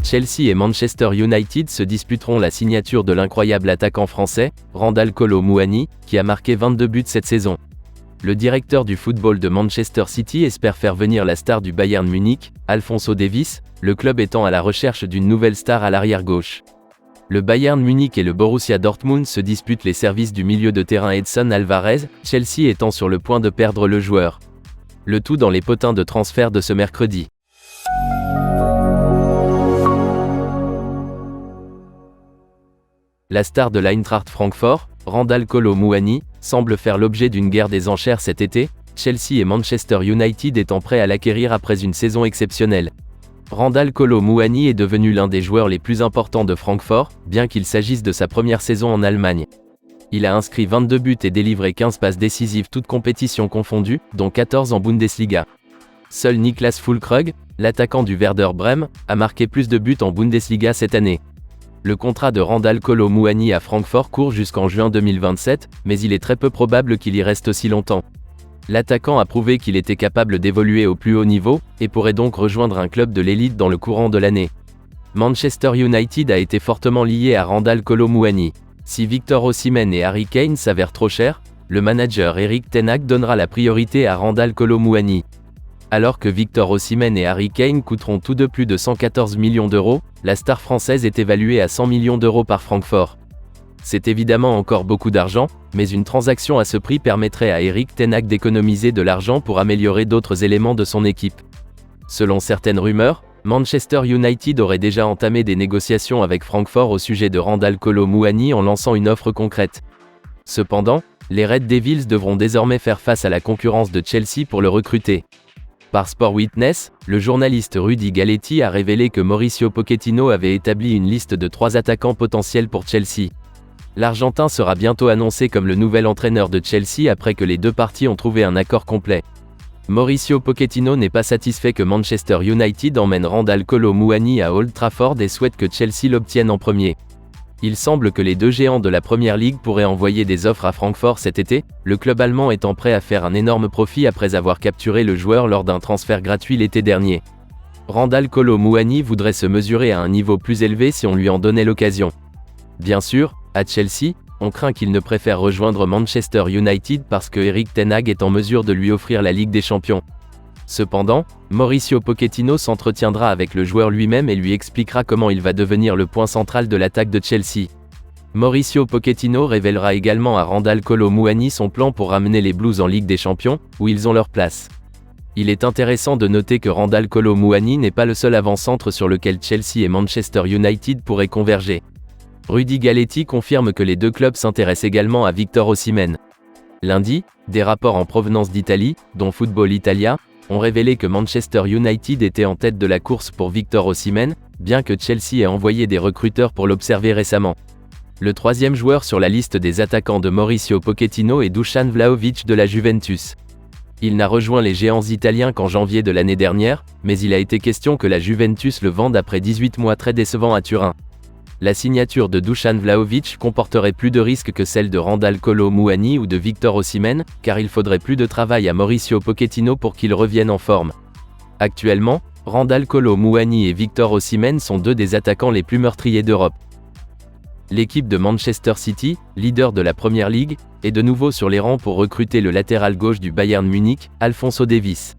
Chelsea et Manchester United se disputeront la signature de l'incroyable attaquant français, Randal Kolo Muani, qui a marqué 22 buts cette saison. Le directeur du football de Manchester City espère faire venir la star du Bayern Munich, Alphonso Davies, le club étant à la recherche d'une nouvelle star à l'arrière-gauche. Le Bayern Munich et le Borussia Dortmund se disputent les services du milieu de terrain Edson Alvarez, Chelsea étant sur le point de perdre le joueur. Le tout dans les potins de transfert de ce mercredi. La star de l'Eintracht Francfort, Randal Kolo Muani, semble faire l'objet d'une guerre des enchères cet été, Chelsea et Manchester United étant prêts à l'acquérir après une saison exceptionnelle. Randal Kolo Muani est devenu l'un des joueurs les plus importants de Francfort, bien qu'il s'agisse de sa première saison en Allemagne. Il a inscrit 22 buts et délivré 15 passes décisives toutes compétitions confondues, dont 14 en Bundesliga. Seul Niklas Füllkrug, l'attaquant du Werder Brême, a marqué plus de buts en Bundesliga cette année. Le contrat de Randal Kolo Muani à Francfort court jusqu'en juin 2027, mais il est très peu probable qu'il y reste aussi longtemps. L'attaquant a prouvé qu'il était capable d'évoluer au plus haut niveau, et pourrait donc rejoindre un club de l'élite dans le courant de l'année. Manchester United a été fortement lié à Randal Kolo Muani. Si Victor Osimhen et Harry Kane s'avèrent trop chers, le manager Erik ten Hag donnera la priorité à Randal Kolo Muani. Alors que Victor Osimhen et Harry Kane coûteront tous deux plus de 114 millions d'euros, la star française est évaluée à 100 millions d'euros par Francfort. C'est évidemment encore beaucoup d'argent, mais une transaction à ce prix permettrait à Erik ten Hag d'économiser de l'argent pour améliorer d'autres éléments de son équipe. Selon certaines rumeurs, Manchester United aurait déjà entamé des négociations avec Francfort au sujet de Randal Kolo Muani en lançant une offre concrète. Cependant, les Red Devils devront désormais faire face à la concurrence de Chelsea pour le recruter. Par Sport Witness, le journaliste Rudy Galletti a révélé que Mauricio Pochettino avait établi une liste de 3 attaquants potentiels pour Chelsea. L'Argentin sera bientôt annoncé comme le nouvel entraîneur de Chelsea après que les deux parties ont trouvé un accord complet. Mauricio Pochettino n'est pas satisfait que Manchester United emmène Randal Kolo Muani à Old Trafford et souhaite que Chelsea l'obtienne en premier. Il semble que les deux géants de la Premier League pourraient envoyer des offres à Francfort cet été, le club allemand étant prêt à faire un énorme profit après avoir capturé le joueur lors d'un transfert gratuit l'été dernier. Randal Kolo Muani voudrait se mesurer à un niveau plus élevé si on lui en donnait l'occasion. Bien sûr, à Chelsea, on craint qu'il ne préfère rejoindre Manchester United parce que Erik ten Hag est en mesure de lui offrir la Ligue des Champions. Cependant, Mauricio Pochettino s'entretiendra avec le joueur lui-même et lui expliquera comment il va devenir le point central de l'attaque de Chelsea. Mauricio Pochettino révélera également à Randal Kolo Muani son plan pour ramener les Blues en Ligue des Champions, où ils ont leur place. Il est intéressant de noter que Randal Kolo Muani n'est pas le seul avant-centre sur lequel Chelsea et Manchester United pourraient converger. Rudy Galletti confirme que les deux clubs s'intéressent également à Victor Osimhen. Lundi, des rapports en provenance d'Italie, dont Football Italia, ont révélé que Manchester United était en tête de la course pour Victor Osimhen, bien que Chelsea ait envoyé des recruteurs pour l'observer récemment. Le troisième joueur sur la liste des attaquants de Mauricio Pochettino est Dusan Vlahovic de la Juventus. Il n'a rejoint les géants italiens qu'en janvier de l'année dernière, mais il a été question que la Juventus le vende après 18 mois très décevants à Turin. La signature de Dusan Vlahovic comporterait plus de risques que celle de Randal Kolo Muani ou de Victor Osimhen, car il faudrait plus de travail à Mauricio Pochettino pour qu'il revienne en forme. Actuellement, Randal Kolo Muani et Victor Osimhen sont deux des attaquants les plus meurtriers d'Europe. L'équipe de Manchester City, leader de la Premier League, est de nouveau sur les rangs pour recruter le latéral gauche du Bayern Munich, Alphonso Davies.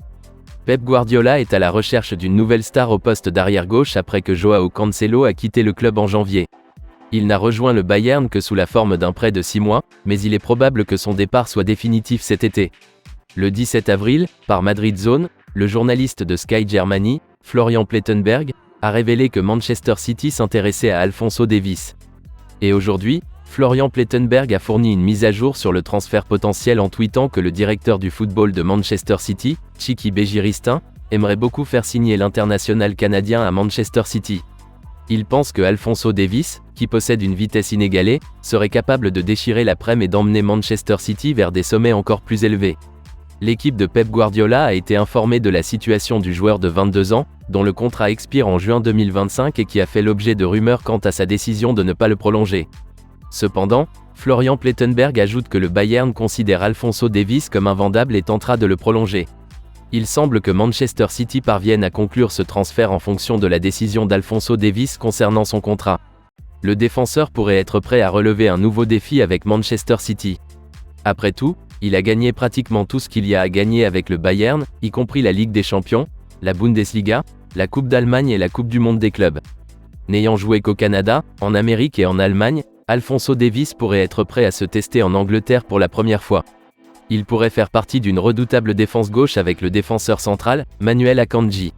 Pep Guardiola est à la recherche d'une nouvelle star au poste d'arrière-gauche après que Joao Cancelo a quitté le club en janvier. Il n'a rejoint le Bayern que sous la forme d'un prêt de 6 mois, mais il est probable que son départ soit définitif cet été. Le 17 avril, par Madrid Zone, le journaliste de Sky Germany, Florian Plettenberg, a révélé que Manchester City s'intéressait à Alphonso Davies. Et aujourd'hui, Florian Plettenberg a fourni une mise à jour sur le transfert potentiel en tweetant que le directeur du football de Manchester City, Txiki Begiristain, aimerait beaucoup faire signer l'international canadien à Manchester City. Il pense que Alphonso Davies, qui possède une vitesse inégalée, serait capable de déchirer la prem et d'emmener Manchester City vers des sommets encore plus élevés. L'équipe de Pep Guardiola a été informée de la situation du joueur de 22 ans, dont le contrat expire en juin 2025 et qui a fait l'objet de rumeurs quant à sa décision de ne pas le prolonger. Cependant, Florian Plettenberg ajoute que le Bayern considère Alphonso Davies comme invendable et tentera de le prolonger. Il semble que Manchester City parvienne à conclure ce transfert en fonction de la décision d'Alphonso Davies concernant son contrat. Le défenseur pourrait être prêt à relever un nouveau défi avec Manchester City. Après tout, il a gagné pratiquement tout ce qu'il y a à gagner avec le Bayern, y compris la Ligue des Champions, la Bundesliga, la Coupe d'Allemagne et la Coupe du Monde des clubs. N'ayant joué qu'au Canada, en Amérique et en Allemagne, Alphonso Davies pourrait être prêt à se tester en Angleterre pour la première fois. Il pourrait faire partie d'une redoutable défense gauche avec le défenseur central, Manuel Akanji.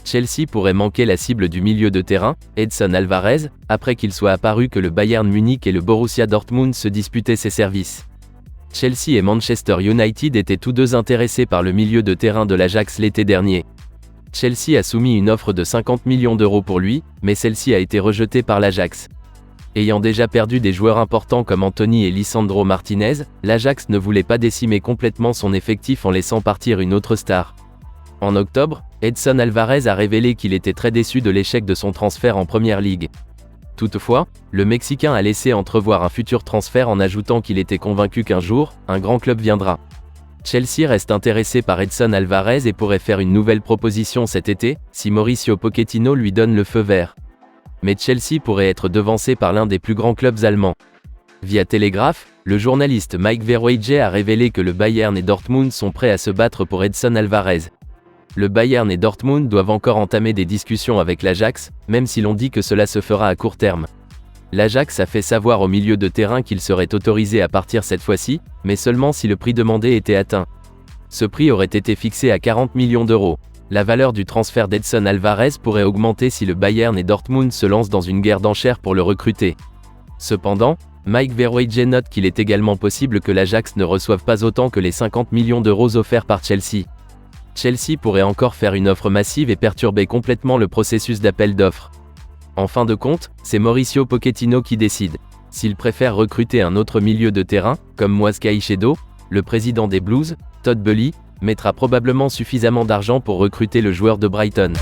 Chelsea pourrait manquer la cible du milieu de terrain, Edson Alvarez, après qu'il soit apparu que le Bayern Munich et le Borussia Dortmund se disputaient ses services. Chelsea et Manchester United étaient tous deux intéressés par le milieu de terrain de l'Ajax l'été dernier. Chelsea a soumis une offre de 50 millions d'euros pour lui, mais celle-ci a été rejetée par l'Ajax. Ayant déjà perdu des joueurs importants comme Anthony et Lisandro Martinez, l'Ajax ne voulait pas décimer complètement son effectif en laissant partir une autre star. En octobre, Edson Alvarez a révélé qu'il était très déçu de l'échec de son transfert en Première Ligue. Toutefois, le Mexicain a laissé entrevoir un futur transfert en ajoutant qu'il était convaincu qu'un jour, un grand club viendra. Chelsea reste intéressé par Edson Alvarez et pourrait faire une nouvelle proposition cet été, si Mauricio Pochettino lui donne le feu vert. Mais Chelsea pourrait être devancé par l'un des plus grands clubs allemands. Via Telegraph, le journaliste Mike Verweyje a révélé que le Bayern et Dortmund sont prêts à se battre pour Edson Alvarez. Le Bayern et Dortmund doivent encore entamer des discussions avec l'Ajax, même si l'on dit que cela se fera à court terme. L'Ajax a fait savoir au milieu de terrain qu'il serait autorisé à partir cette fois-ci, mais seulement si le prix demandé était atteint. Ce prix aurait été fixé à 40 millions d'euros. La valeur du transfert d'Edson Alvarez pourrait augmenter si le Bayern et Dortmund se lancent dans une guerre d'enchères pour le recruter. Cependant, Mike Verweyje note qu'il est également possible que l'Ajax ne reçoive pas autant que les 50 millions d'euros offerts par Chelsea. Chelsea pourrait encore faire une offre massive et perturber complètement le processus d'appel d'offres. En fin de compte, c'est Mauricio Pochettino qui décide. S'il préfère recruter un autre milieu de terrain, comme Moise Caicedo, le président des Blues, Todd Boehly, mettra probablement suffisamment d'argent pour recruter le joueur de Brighton.